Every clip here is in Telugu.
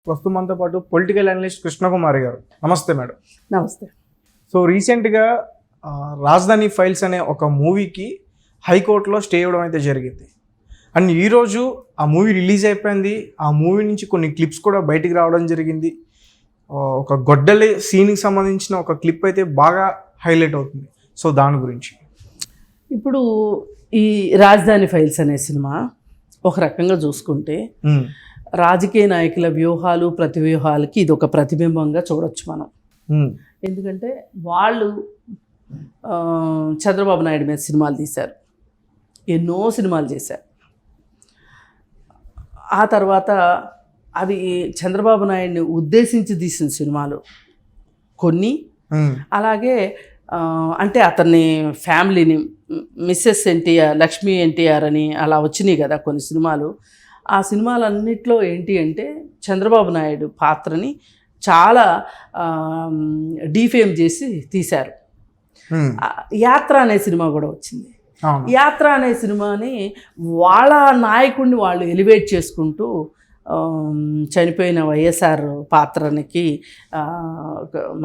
ప్రస్తుతం మనతో పాటు పొలిటికల్ అనలిస్ట్ కృష్ణకుమారి గారు. నమస్తే మేడం. నమస్తే. సో రీసెంట్గా రాజధాని ఫైల్స్ అనే ఒక మూవీకి హైకోర్టులో స్టే ఇవ్వడం అయితే జరిగింది. అండ్ ఈరోజు ఆ మూవీ రిలీజ్ అయిపోయింది. ఆ మూవీ నుంచి కొన్ని క్లిప్స్ కూడా బయటికి రావడం జరిగింది. ఒక గొడ్డలి సీన్కి సంబంధించిన ఒక క్లిప్ అయితే బాగా హైలైట్ అవుతుంది. సో దాని గురించి ఇప్పుడు ఈ రాజధాని ఫైల్స్ అనే సినిమా ఒక రకంగా చూసుకుంటే రాజకీయ నాయకుల వ్యూహాలు ప్రతివ్యూహాలకి ఇది ఒక ప్రతిబింబంగా చూడొచ్చు మనం. ఎందుకంటే వాళ్ళు చంద్రబాబు నాయుడు మీద సినిమాలు తీశారు, ఎన్నో సినిమాలు చేశారు. ఆ తర్వాత అవి చంద్రబాబు నాయుడిని ఉద్దేశించి తీసిన సినిమాలు కొన్ని, అలాగే అంటే అతన్ని ఫ్యామిలీని మిస్సెస్ ఎన్టీఆర్, లక్ష్మీ ఎన్టీఆర్ అని అలా వచ్చినాయి కదా కొన్ని సినిమాలు. ఆ సినిమాలన్నిట్లో ఏంటి అంటే చంద్రబాబు నాయుడు పాత్రని చాలా డీఫేమ్ చేసి తీశారు. యాత్ర అనే సినిమా కూడా వచ్చింది. యాత్ర అనే సినిమాని వాళ్ళ నాయకుడిని వాళ్ళు ఎలివేట్ చేసుకుంటూ చనిపోయిన వైఎస్ఆర్ పాత్రనికి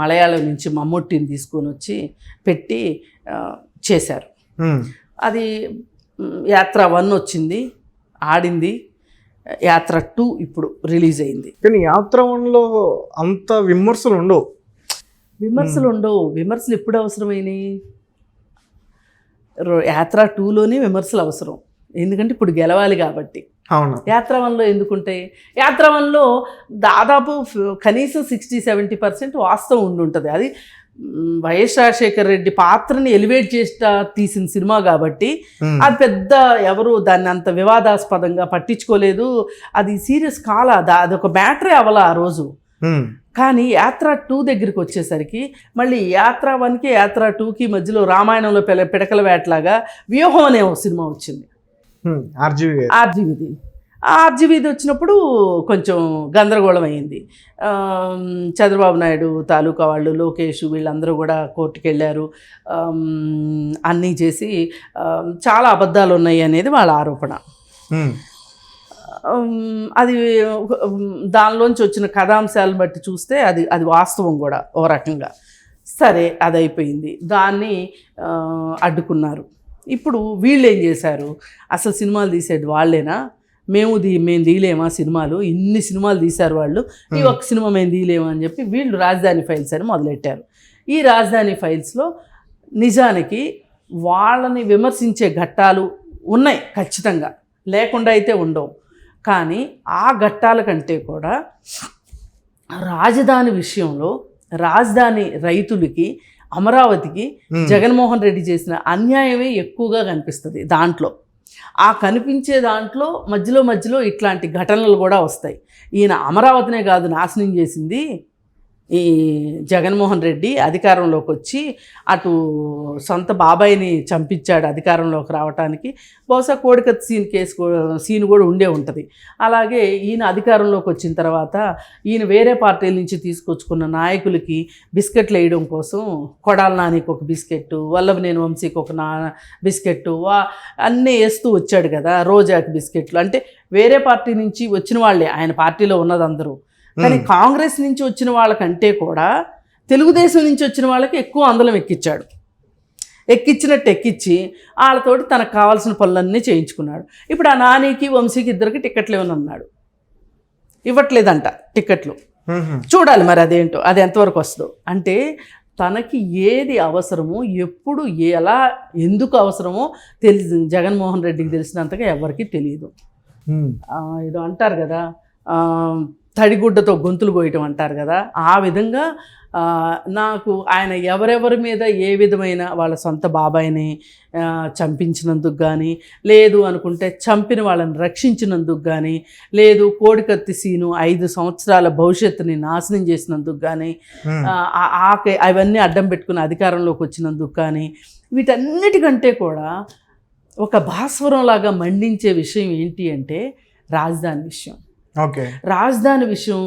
మలయాళం నుంచి మమ్ముట్టిని తీసుకొని వచ్చి పెట్టి చేశారు. అది యాత్ర 1 వచ్చింది, ఆడింది. యాత్ర 2 ఇప్పుడు రిలీజ్ అయింది. కానీ యాత్ర 1లో అంత విమర్శలు ఉండవు. విమర్శలు ఎప్పుడు అవసరమైనవి? యాత్ర 2లోనే విమర్శలు అవసరం, ఎందుకంటే ఇప్పుడు గెలవాలి కాబట్టి. అవును. యాత్ర 1లో ఎందుకుంటాయి? యాత్ర 1లో దాదాపు కనీసం 60-70% వాస్తవం ఉండుంటుంది. అది వైఎస్ రాజశేఖర రెడ్డి పాత్రని ఎలివేట్ చేసి తీసిన సినిమా కాబట్టి అది పెద్ద ఎవరు దాన్ని అంత వివాదాస్పదంగా పట్టించుకోలేదు. అది సీరియస్ కాలా, అదొక మ్యాటరే అవ్వాల ఆ రోజు. కానీ యాత్ర 2 దగ్గరికి వచ్చేసరికి మళ్ళీ యాత్ర 1కి యాత్ర 2కి మధ్యలో రామాయణంలో పిడకల వేటలాగా వ్యూహం అనే సినిమా వచ్చింది. ఆర్జీవీది వచ్చినప్పుడు కొంచెం గందరగోళం అయింది. చంద్రబాబు నాయుడు తాలూకా వాళ్ళు, లోకేష్ వీళ్ళందరూ కూడా కోర్టుకు వెళ్ళారు. అన్నీ చేసి చాలా అబద్ధాలు ఉన్నాయి అనేది వాళ్ళ ఆరోపణ. అది దానిలోంచి వచ్చిన కథాంశాలను బట్టి చూస్తే అది వాస్తవం కూడా ఓ రకంగా. సరే, అది అయిపోయింది, దాన్ని అడ్డుకున్నారు. ఇప్పుడు వీళ్ళు ఏం చేశారు? అసలు సినిమాలు తీసేది వాళ్ళేనా? మేము తీయలేమా సినిమాలు? ఇన్ని సినిమాలు తీశారు వాళ్ళు, ఈ ఒక్క సినిమా మేము తీయలేమా అని చెప్పి వీళ్ళు రాజధాని ఫైల్స్ అని మొదలెట్టారు. ఈ రాజధాని ఫైల్స్లో నిజానికి వాళ్ళని విమర్శించే ఘట్టాలు ఉన్నాయి, ఖచ్చితంగా లేకుండా అయితే ఉండవు. కానీ ఆ ఘట్టాల కంటే కూడా రాజధాని విషయంలో, రాజధాని రైతులకి, అమరావతికి జగన్మోహన్ రెడ్డి చేసిన అన్యాయమే ఎక్కువగా కనిపిస్తుంది దాంట్లో. ఆ కనిపించే దాంట్లో మధ్యలో ఇట్లాంటి ఘటనలు కూడా వస్తాయి. ఈయన అమరావతినే కాదు నాశనం చేసింది, ఈ జగన్మోహన్ రెడ్డి అధికారంలోకి వచ్చి అటు సొంత బాబాయిని చంపించాడు అధికారంలోకి రావడానికి. బహుశా కోడికత్తి సీన్ కూడా ఉండే ఉంటుంది. అలాగే ఈయన అధికారంలోకి వచ్చిన తర్వాత ఈయన వేరే పార్టీల నుంచి తీసుకొచ్చుకున్న నాయకులకి బిస్కెట్లు వేయడం కోసం కొడాల నానికి ఒక బిస్కెట్టు, వల్లభనేని వంశీకి ఒక బిస్కెట్టు అన్నీ వేస్తూ వచ్చాడు కదా. రోజాకి బిస్కెట్లు అంటే వేరే పార్టీ నుంచి వచ్చిన వాళ్ళే, ఆయన పార్టీలో ఉన్నదందరూ. కానీ కాంగ్రెస్ నుంచి వచ్చిన వాళ్ళకంటే కూడా తెలుగుదేశం నుంచి వచ్చిన వాళ్ళకి ఎక్కువ అందలం ఎక్కించి వాళ్ళతోటి తనకు కావాల్సిన పనులన్నీ చేయించుకున్నాడు. ఇప్పుడు ఆ నానికి వంశీకి ఇద్దరికి టికెట్లు ఇవ్వనన్నాడు, ఇవ్వట్లేదంట టికెట్లు. చూడాలి మరి అదేంటో, అది ఎంతవరకు వస్తుందో. అంటే తనకి ఏది అవసరమో, ఎప్పుడు ఎలా ఎందుకు అవసరమో జగన్మోహన్ రెడ్డికి తెలిసినంతగా ఎవరికి తెలియదు. ఏదో అంటారు కదా, తడిగుడ్డతో గొంతులు కోయటం అంటారు కదా, ఆ విధంగా నాకు ఆయన ఎవరెవరి మీద ఏ విధమైన వాళ్ళ సొంత బాబాయిని చంపించినందుకు కానీ, లేదు అనుకుంటే చంపిన వాళ్ళని రక్షించినందుకు కానీ, లేదు కోడికత్తి సీను 5 సంవత్సరాల భవిష్యత్తుని నాశనం చేసినందుకు కానీ, అవన్నీ అడ్డం పెట్టుకుని అధికారంలోకి వచ్చినందుకు కానీ, వీటన్నిటికంటే కూడా ఒక భాస్వరంలాగా మండించే విషయం ఏంటి అంటే రాజధాని విషయం. రాజధాని విషయం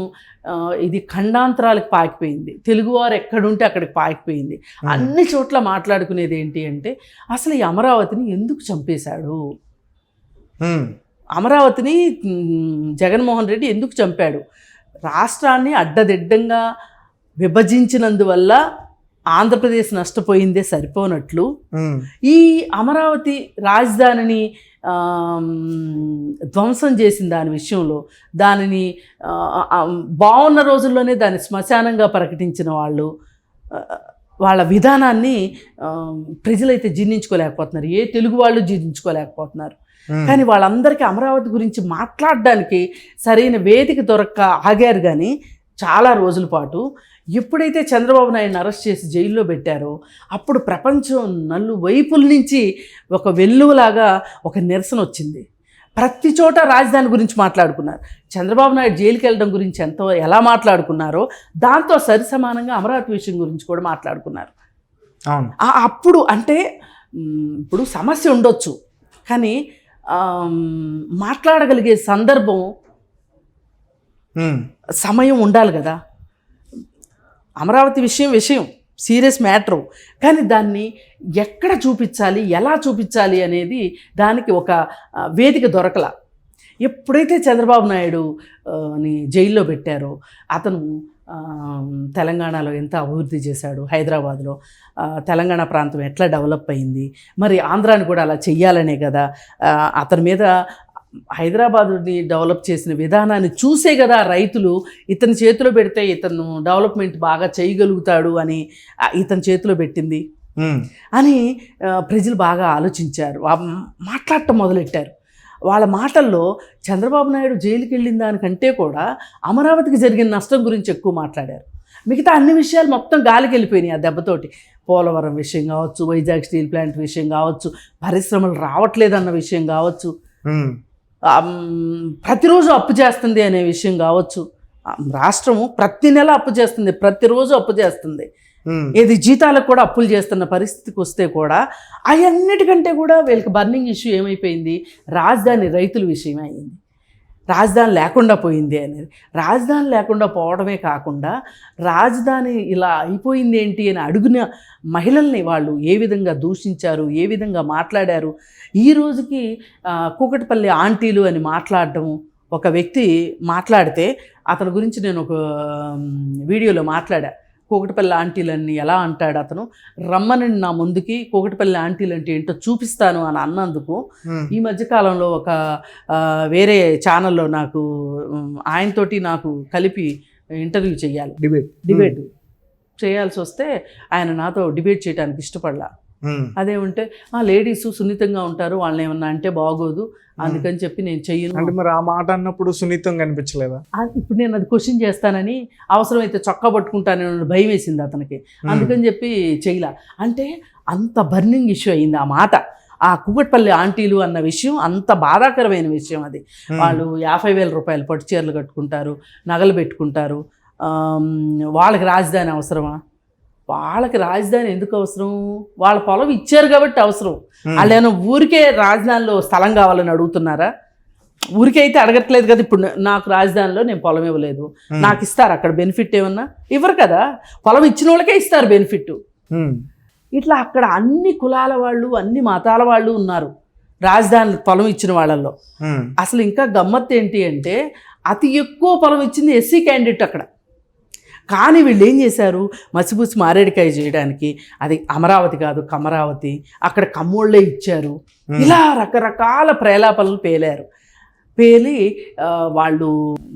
ఇది ఖండాంతరాలకు పాకిపోయింది. తెలుగువారు ఎక్కడుంటే అక్కడికి పాకిపోయింది. అన్ని చోట్ల మాట్లాడుకునేది ఏంటి అంటే అసలు ఈ అమరావతిని ఎందుకు చంపేశాడు, అమరావతిని జగన్మోహన్ రెడ్డి ఎందుకు చంపాడు. రాష్ట్రాన్ని అడ్డదిడ్డంగా విభజించినందువల్ల ఆంధ్రప్రదేశ్ నష్టపోయిందే సరిపోనట్లు ఈ అమరావతి రాజధానిని ధ్వంసం చేసిన దాని విషయంలో దానిని బాగున్న రోజుల్లోనే దాన్ని శ్మశానంగా ప్రకటించిన వాళ్ళు వాళ్ళ విధానాన్ని ప్రజలైతే జీర్ణించుకోలేకపోతున్నారు, ఏ తెలుగు వాళ్ళు జీర్ణించుకోలేకపోతున్నారు. కానీ వాళ్ళందరికీ అమరావతి గురించి మాట్లాడడానికి సరైన వేదిక దొరక్క ఆగారు. కానీ చాలా రోజుల పాటు ఎప్పుడైతే చంద్రబాబు నాయుడుని అరెస్ట్ చేసి జైల్లో పెట్టారో అప్పుడు ప్రపంచం నలువైపుల నుంచి ఒక వెల్లువలాగా ఒక నిరసన వచ్చింది. ప్రతి చోట రాజధాని గురించి మాట్లాడుకున్నారు. చంద్రబాబు నాయుడు జైలుకి వెళ్ళడం గురించి ఎలా మాట్లాడుకున్నారో దాంతో సరిసమానంగా అమరావతి విషయం గురించి కూడా మాట్లాడుకున్నారు. అప్పుడు అంటే ఇప్పుడు సమస్య ఉండొచ్చు, కానీ మాట్లాడగలిగే సందర్భం సమయం ఉండాలి కదా. అమరావతి విషయం సీరియస్ మ్యాటరు, కానీ దాన్ని ఎక్కడ చూపించాలి, ఎలా చూపించాలి అనేది దానికి ఒక వేదిక దొరకల. ఎప్పుడైతే చంద్రబాబు నాయుడుని జైల్లో పెట్టారో అతను తెలంగాణలో ఎంత అభివృద్ధి చేశాడు, హైదరాబాద్లో తెలంగాణ ప్రాంతం ఎట్లా డెవలప్ అయింది, మరి ఆంధ్రాని కూడా అలా చెయ్యాలనే కదా అతని మీద హైదరాబాదుని డెవలప్ చేసిన విధానాన్ని చూసే కదా రైతులు ఇతని చేతిలో పెడితే ఇతను డెవలప్మెంట్ బాగా చేయగలుగుతాడు అని ఇతని చేతిలో పెట్టింది అని ప్రజలు బాగా ఆలోచించారు, మాట్లాడటం మొదలెట్టారు. వాళ్ళ మాటల్లో చంద్రబాబు నాయుడు జైలుకి వెళ్ళిన దానికంటే కూడా అమరావతికి జరిగిన నష్టం గురించి ఎక్కువ మాట్లాడారు. మిగతా అన్ని విషయాలు మొత్తం గాలికి వెళ్ళిపోయినాయి ఆ దెబ్బతోటి. పోలవరం విషయం కావచ్చు, వైజాగ్ స్టీల్ ప్లాంట్ విషయం కావచ్చు, పరిశ్రమలు రావట్లేదన్న విషయం కావచ్చు, ప్రతిరోజు అప్పు చేస్తుంది అనే విషయం కావచ్చు. రాష్ట్రము ప్రతి నెల అప్పు చేస్తుంది, ప్రతిరోజు అప్పు చేస్తుంది. ఏది జీతాలకు కూడా అప్పులు చేస్తున్న పరిస్థితికి వస్తే కూడా అవన్నిటికంటే కూడా వీళ్ళకి బర్నింగ్ ఇష్యూ ఏమైపోయింది, రాజధాని రైతుల విషయమే అయింది. రాజధాని లేకుండా పోయింది అనేది. రాజధాని లేకుండా పోవడమే కాకుండా రాజధాని ఇలా అయిపోయింది ఏంటి అని అడుగున మహిళల్ని వాళ్ళు ఏ విధంగా దూషించారు, ఏ విధంగా మాట్లాడారు. ఈ రోజుకి కూకట్పల్లి ఆంటీలు అని మాట్లాడటము, ఒక వ్యక్తి మాట్లాడితే అతని గురించి నేను ఒక వీడియోలో మాట్లాడా. కూకట్పల్లి ఆంటీలన్నీ ఎలా అంటాడు అతను, రమ్మనండి నా ముందుకి, కూకట్పల్లి ఆంటీలు అంటే ఏంటో చూపిస్తాను అని అన్నందుకు ఈ మధ్యకాలంలో ఒక వేరే ఛానల్లో నాకు ఆయనతోటి నాకు కలిపి ఇంటర్వ్యూ చేయాలి, డిబేట్ చేయాల్సి వస్తే ఆయన నాతో డిబేట్ చేయడానికి ఇష్టపడలా. అదేమంటే లేడీస్ సున్నితంగా ఉంటారు, వాళ్ళని ఏమన్నా అంటే బాగోదు, అందుకని చెప్పి నేను చెయ్యను. అంటే మరి ఆ మాట అన్నప్పుడు సున్నితంగా అనిపించలేదా? ఇప్పుడు నేను అది క్వశ్చన్ చేస్తానని, అవసరమైతే చొక్కా పట్టుకుంటానని భయం వేసింది అతనికి, అందుకని చెప్పి చెయ్యలా. అంటే అంత బర్నింగ్ ఇష్యూ అయింది ఆ మాట. ఆ కూకట్పల్లి ఆంటీలు అన్న విషయం అంత బాధాకరమైన విషయం అది. వాళ్ళు 50,000 రూపాయలు పట్టు చీరలు కట్టుకుంటారు, నగలు పెట్టుకుంటారు. వాళ్ళకి రాజధాని అవసరమా? వాళ్ళకి రాజధాని ఎందుకు అవసరం? వాళ్ళ పొలం ఇచ్చారు కాబట్టి అవసరం. వాళ్ళు ఏమైనా ఊరికే రాజధానిలో స్థలం కావాలని అడుగుతున్నారా? ఊరికే అయితే అడగట్లేదు కదా. ఇప్పుడు నాకు రాజధానిలో నేను పొలం ఇవ్వలేదు, నాకు ఇస్తారు అక్కడ బెనిఫిట్ ఏమన్నా? ఇవ్వరు కదా. పొలం ఇచ్చిన వాళ్ళకే ఇస్తారు బెనిఫిట్. ఇట్లా అక్కడ అన్ని కులాల వాళ్ళు, అన్ని మతాల వాళ్ళు ఉన్నారు రాజధాని పొలం ఇచ్చిన వాళ్ళల్లో. అసలు ఇంకా గమ్మత్తు ఏంటి అంటే అతి ఎక్కువ పొలం ఇచ్చింది ఎస్సీ క్యాండిడేట్ అక్కడ. కానీ వీళ్ళు ఏం చేశారు, మసిపూసి మారేడికాయ చేయడానికి అది అమరావతి కాదు కమరావతి, అక్కడ కమ్మోళ్ళే ఇచ్చారు. ఇలా రకరకాల ప్రేలాపనలు పేలి వాళ్ళు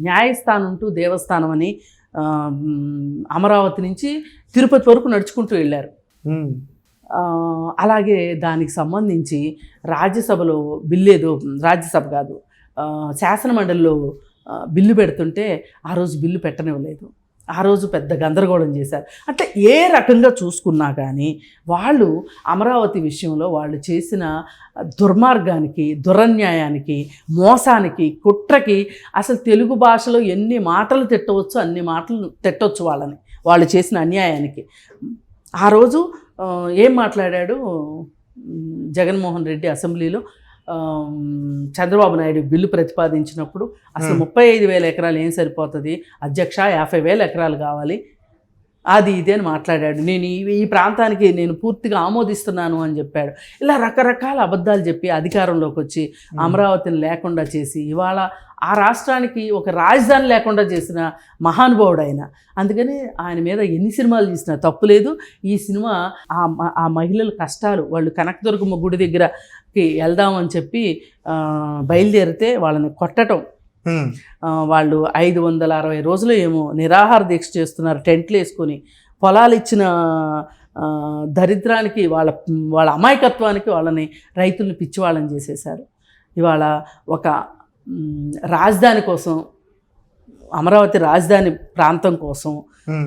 న్యాయస్థానం టు దేవస్థానం అని అమరావతి నుంచి తిరుపతి వరకు నడుచుకుంటూ వెళ్ళారు. అలాగే దానికి సంబంధించి రాజ్యసభలో బిల్లు ఏదో, రాజ్యసభ కాదు శాసనమండలిలో బిల్లు పెడుతుంటే ఆ రోజు బిల్లు పెట్టనివ్వలేదు. ఆ రోజు పెద్ద గందరగోళం చేశారు. అంటే ఏ రకంగా చూసుకున్నా కానీ వాళ్ళు అమరావతి విషయంలో వాళ్ళు చేసిన దుర్మార్గానికి, దురన్యాయానికి, మోసానికి, కుట్రకి అసలు తెలుగు భాషలో ఎన్ని మాటలు తిట్టవచ్చు అన్ని మాటలు తిట్టవచ్చు వాళ్ళని, వాళ్ళు చేసిన అన్యాయానికి. ఆ రోజు ఏం మాట్లాడాడు జగన్మోహన్ రెడ్డి అసెంబ్లీలో, చంద్రబాబు నాయుడు బిల్లు ప్రతిపాదించినప్పుడు అసలు 35,000 ఎకరాలు ఏం సరిపోతుంది అధ్యక్ష, 50,000 ఎకరాలు కావాలి అది ఇది అని మాట్లాడాడు. నేను ఈ ప్రాంతానికి నేను పూర్తిగా ఆమోదిస్తున్నాను అని చెప్పాడు. ఇలా రకరకాల అబద్ధాలు చెప్పి అధికారంలోకి వచ్చి అమరావతిని లేకుండా చేసి ఇవాళ ఆ రాష్ట్రానికి ఒక రాజధాని లేకుండా చేసిన మహానుభావుడు ఆయన. అందుకని ఆయన మీద ఎన్ని సినిమాలు తీసినా తప్పు లేదు. ఈ సినిమా ఆ మహిళల కష్టాలు, వాళ్ళు కనకదుర్గమ్మ గుడి దగ్గరకి వెళ్దామని చెప్పి బయలుదేరితే వాళ్ళని కొట్టడం, వాళ్ళు 560 రోజులు ఏమో నిరాహార దీక్ష చేస్తున్నారు టెంట్లు వేసుకొని. పొలాలు ఇచ్చిన దరిద్రానికి, వాళ్ళ అమాయకత్వానికి వాళ్ళని రైతుల్ని పిచ్చివాళ్ళని చేసేశారు. ఇవాళ ఒక రాజధాని కోసం, అమరావతి రాజధాని ప్రాంతం కోసం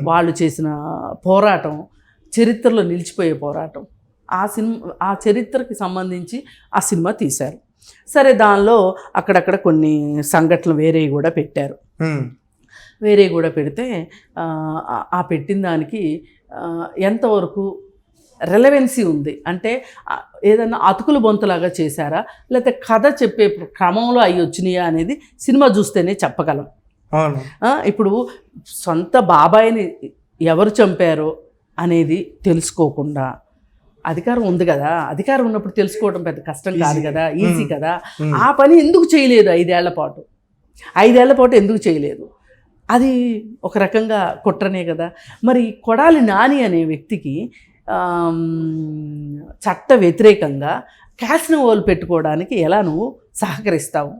వాళ్ళు చేసిన పోరాటం చరిత్రలో నిలిచిపోయే పోరాటం. ఆ చరిత్రకి సంబంధించి ఆ సినిమా తీశారు. సరే, దానిలో అక్కడక్కడ కొన్ని సంఘటనలు వేరేవి కూడా పెట్టారు. వేరేవి కూడా పెడితే ఆ పెట్టిన దానికి ఎంతవరకు రెలవెన్సీ ఉంది అంటే ఏదన్నా అతుకులు బొంతలాగా చేశారా, లేకపోతే కథ చెప్పే క్రమంలో అవి వచ్చినాయా అనేది సినిమా చూస్తేనే చెప్పగలం. ఇప్పుడు సొంత బాబాయిని ఎవరు చంపారో అనేది తెలుసుకోకుండా, అధికారం ఉంది కదా, అధికారం ఉన్నప్పుడు తెలుసుకోవడం పెద్ద కష్టం కాదు కదా, ఈజీ కదా, ఆ పని ఎందుకు చేయలేదు 5 ఏళ్ల పాటు? 5 ఏళ్ల పాటు ఎందుకు చేయలేదు? అది ఒక రకంగా కుట్రనే కదా. మరి కొడాలి నాని అనే వ్యక్తికి చట్ట వ్యతిరేకంగా క్యాసినోవాలు పెట్టుకోవడానికి ఎలా నువ్వు సహకరిస్తావు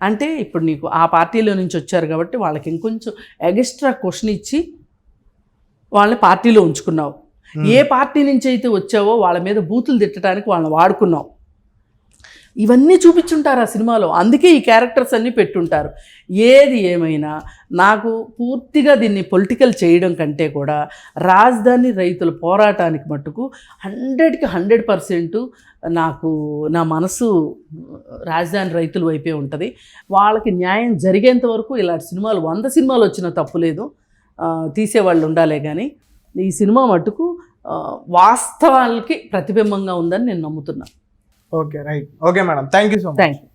అంటే, ఇప్పుడు నీకు ఆ పార్టీలో నుంచి వచ్చారు కాబట్టి వాళ్ళకి ఇంకొంచెం ఎక్స్ట్రా క్వశ్చన్ ఇచ్చి వాళ్ళని పార్టీలో ఉంచుకున్నావు. ఏ పార్టీ నుంచి అయితే వచ్చావో వాళ్ళ మీద బూతులు తిట్టడానికి వాళ్ళని వాడుకున్నావు. ఇవన్నీ చూపించుంటారు ఆ సినిమాలో, అందుకే ఈ క్యారెక్టర్స్ అన్నీ పెట్టుంటారు. ఏది ఏమైనా నాకు పూర్తిగా దీన్ని పొలిటికల్ చేయడం కంటే కూడా రాజధాని రైతుల పోరాటానికి మట్టుకు 100కి 100% నాకు నా మనసు రాజధాని రైతుల వైపే ఉంటుంది. వాళ్ళకి న్యాయం జరిగేంత వరకు ఇలాంటి సినిమాలు 100 సినిమాలు వచ్చినా తప్పులేదు, తీసేవాళ్ళు ఉండాలే. కానీ ఈ సినిమా మట్టుకు వాస్తవాలకి ప్రతిబింబంగా ఉందని నేను నమ్ముతున్నాను. Okay, right. Okay madam, thank you so much. Thank you.